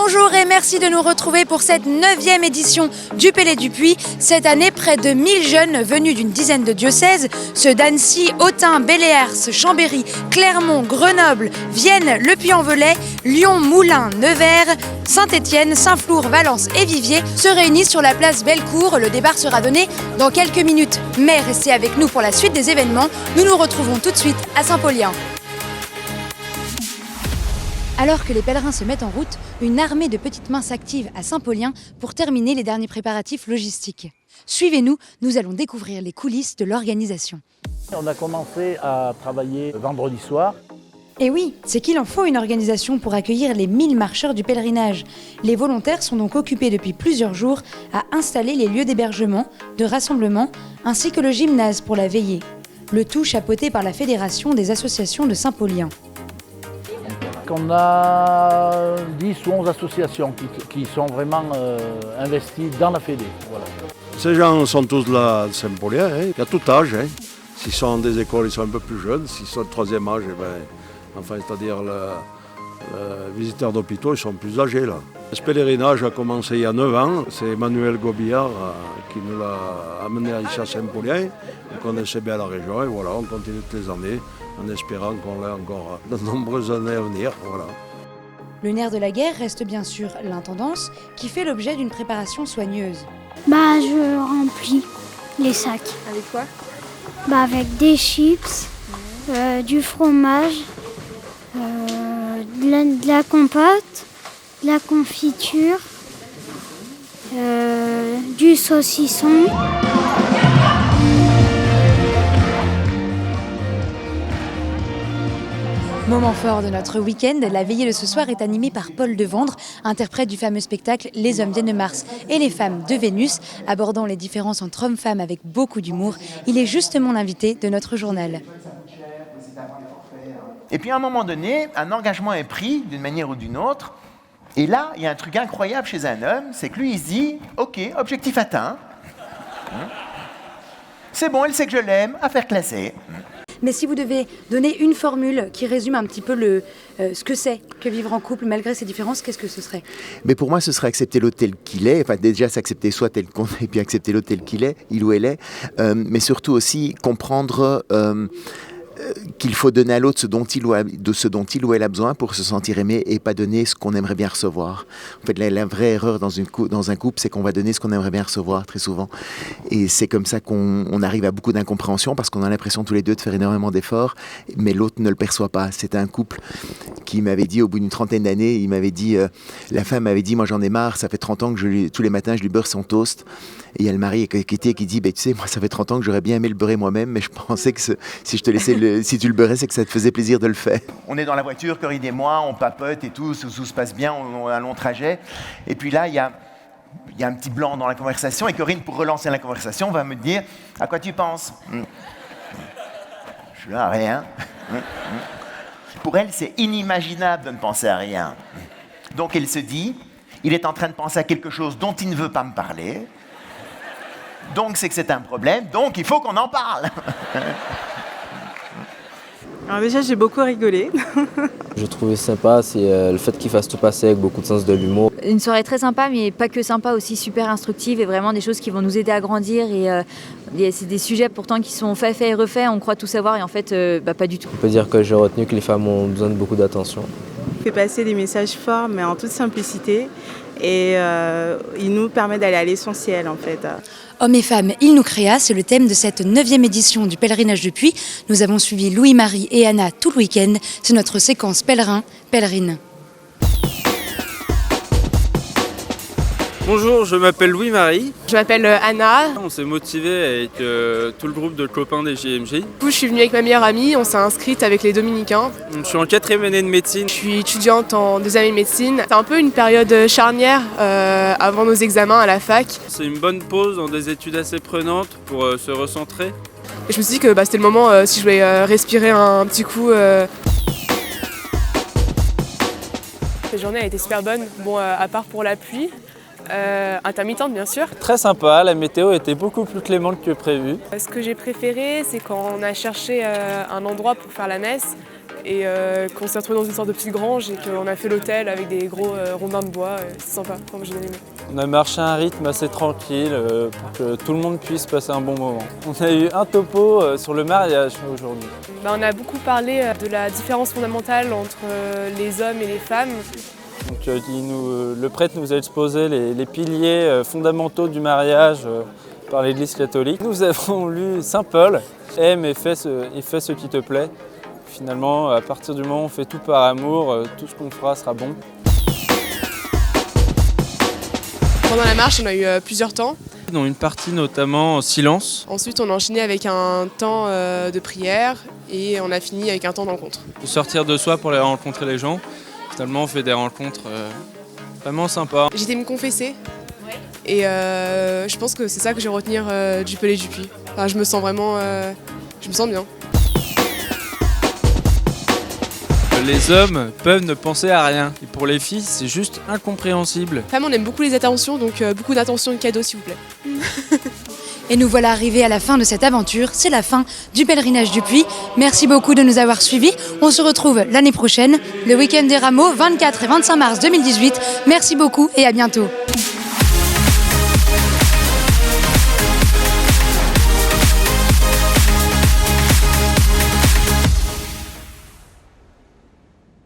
Bonjour et merci de nous retrouver pour cette 9e édition du Pélé du Puy. Cette année, près de 1000 jeunes venus d'une dizaine de diocèses, ceux d'Annecy, Autun, Belléars, Chambéry, Clermont, Grenoble, Vienne, Le Puy-en-Velay, Lyon, Moulins, Nevers, Saint-Étienne, Saint-Flour, Valence et Viviers se réunissent sur la place Bellecour. Le départ sera donné dans quelques minutes. Mais restez avec nous pour la suite des événements. Nous nous retrouvons tout de suite à Saint-Paulien. Alors que les pèlerins se mettent en route, une armée de petites mains s'active à Saint-Paulien pour terminer les derniers préparatifs logistiques. Suivez-nous, nous allons découvrir les coulisses de l'organisation. On a commencé à travailler vendredi soir. Et oui, c'est qu'il en faut une organisation pour accueillir les 1000 marcheurs du pèlerinage. Les volontaires sont donc occupés depuis plusieurs jours à installer les lieux d'hébergement, de rassemblement, ainsi que le gymnase pour la veillée. Le tout chapeauté par la Fédération des associations de Saint-Paulien. On a 10 ou 11 associations qui sont vraiment investies dans la Fédé. Voilà. Ces gens sont tous là de Saint-Paulien, hein. Il y a tout âge. Hein. S'ils sont des écoles, ils sont un peu plus jeunes. S'ils sont de troisième âge, c'est-à-dire les visiteurs d'hôpitaux, ils sont plus âgés. Là. Ce pèlerinage a commencé il y a 9 ans. C'est Emmanuel Gobillard qui nous l'a amené ici à Saint-Paulien. On connaissait bien la région et voilà, on continue toutes les années en espérant qu'on l'ait encore de nombreuses années à venir. Voilà. Le nerf de la guerre reste bien sûr l'intendance qui fait l'objet d'une préparation soigneuse. Je remplis les sacs. Avec quoi ? Avec des chips, du fromage, de la compote, de la confiture, du saucisson. Moment fort de notre week-end, la veillée de ce soir est animée par Paul Devendre, interprète du fameux spectacle Les hommes viennent de Mars et les femmes de Vénus. Abordant les différences entre hommes-femmes avec beaucoup d'humour, il est justement l'invité de notre journal. Et puis à un moment donné, un engagement est pris d'une manière ou d'une autre. Et là, il y a un truc incroyable chez un homme, c'est que lui, il se dit « Ok, objectif atteint. C'est bon, elle sait que je l'aime, affaire classée. » Mais si vous devez donner une formule qui résume un petit peu ce que c'est que vivre en couple malgré ces différences, qu'est-ce que ce serait ? Mais pour moi, ce serait accepter l'autre tel qu'il est. Enfin, déjà, s'accepter soi tel qu'on est, et puis accepter l'autre tel qu'il est, il ou elle est. Mais surtout aussi comprendre qu'il faut donner à l'autre ce dont il ou elle a besoin pour se sentir aimé et pas donner ce qu'on aimerait bien recevoir. En fait, la vraie erreur dans un couple, c'est qu'on va donner ce qu'on aimerait bien recevoir très souvent. Et c'est comme ça qu'on arrive à beaucoup d'incompréhension parce qu'on a l'impression tous les deux de faire énormément d'efforts, mais l'autre ne le perçoit pas. C'était un couple qui m'avait dit, au bout d'une trentaine d'années, il m'avait dit, la femme m'avait dit, moi j'en ai marre, ça fait 30 ans que tous les matins je lui beurre son toast. Et il y a le mari qui dit, tu sais, moi ça fait 30 ans que j'aurais bien aimé le beurrer moi-même, mais je pensais que si je te laissais si tu le beurrais, c'est que ça te faisait plaisir de le faire. On est dans la voiture, Corinne et moi, on papote et tout se passe bien, on a un long trajet. Et puis là, il y a un petit blanc dans la conversation, et Corinne, pour relancer la conversation, va me dire « À quoi tu penses ?» Je suis là, à rien. Pour elle, c'est inimaginable de ne penser à rien. Donc elle se dit « Il est en train de penser à quelque chose dont il ne veut pas me parler. Donc c'est que c'est un problème, donc il faut qu'on en parle. » Alors déjà, j'ai beaucoup rigolé. J'ai trouvé sympa, c'est le fait qu'il fasse tout passer avec beaucoup de sens de l'humour. Une soirée très sympa, mais pas que sympa, aussi super instructive et vraiment des choses qui vont nous aider à grandir. Et c'est des sujets pourtant qui sont faits et refaits, on croit tout savoir et en fait, pas du tout. On peut dire que j'ai retenu que les femmes ont besoin de beaucoup d'attention. Il fait passer des messages forts, mais en toute simplicité. Et il nous permet d'aller à l'essentiel, en fait. Hommes et femmes, il nous créa, c'est le thème de cette 9e édition du Pèlerinage du Puy. Nous avons suivi Louis-Marie et Anna tout le week-end. C'est notre séquence pèlerin, pèlerine. Bonjour, je m'appelle Louis-Marie. Je m'appelle Anna. On s'est motivé avec tout le groupe de copains des JMJ. Du coup, je suis venue avec ma meilleure amie, on s'est inscrite avec les Dominicains. Je suis en 4e année de médecine. Je suis étudiante en 2e année de médecine. C'est un peu une période charnière avant nos examens à la fac. C'est une bonne pause dans des études assez prenantes pour se recentrer. Et je me suis dit que c'était le moment, si je voulais respirer un petit coup. Cette journée a été super bonne, à part pour la pluie. Intermittente bien sûr. Très sympa, la météo était beaucoup plus clémente que prévu. Ce que j'ai préféré, c'est quand on a cherché un endroit pour faire la messe et qu'on s'est retrouvés dans une sorte de petite grange et qu'on a fait l'hôtel avec des gros rondins de bois. C'est sympa, enfin, j'ai bien aimé. On a marché à un rythme assez tranquille pour que tout le monde puisse passer un bon moment. On a eu un topo sur le mariage aujourd'hui. On a beaucoup parlé de la différence fondamentale entre les hommes et les femmes. Donc, le prêtre nous a exposé les piliers fondamentaux du mariage par l'Église catholique. Nous avons lu Saint Paul, aime et fais ce qui te plaît. Finalement, à partir du moment où on fait tout par amour, tout ce qu'on fera sera bon. Pendant la marche, on a eu plusieurs temps. Dans une partie notamment en silence. Ensuite, on a enchaîné avec un temps de prière et on a fini avec un temps d'encontre. Sortir de soi pour aller rencontrer les gens. Finalement, on fait des rencontres vraiment sympas. J'étais me confesser et je pense que c'est ça que je vais retenir du Pelé du Puy. Enfin, je me sens vraiment, je me sens bien. Les hommes peuvent ne penser à rien. Et pour les filles, c'est juste incompréhensible. Femme, on aime beaucoup les attentions, donc beaucoup d'attention et de cadeaux, s'il vous plaît. Et nous voilà arrivés à la fin de cette aventure. C'est la fin du pèlerinage du Puy. Merci beaucoup de nous avoir suivis. On se retrouve l'année prochaine, le week-end des Rameaux, 24 et 25 mars 2018. Merci beaucoup et à bientôt.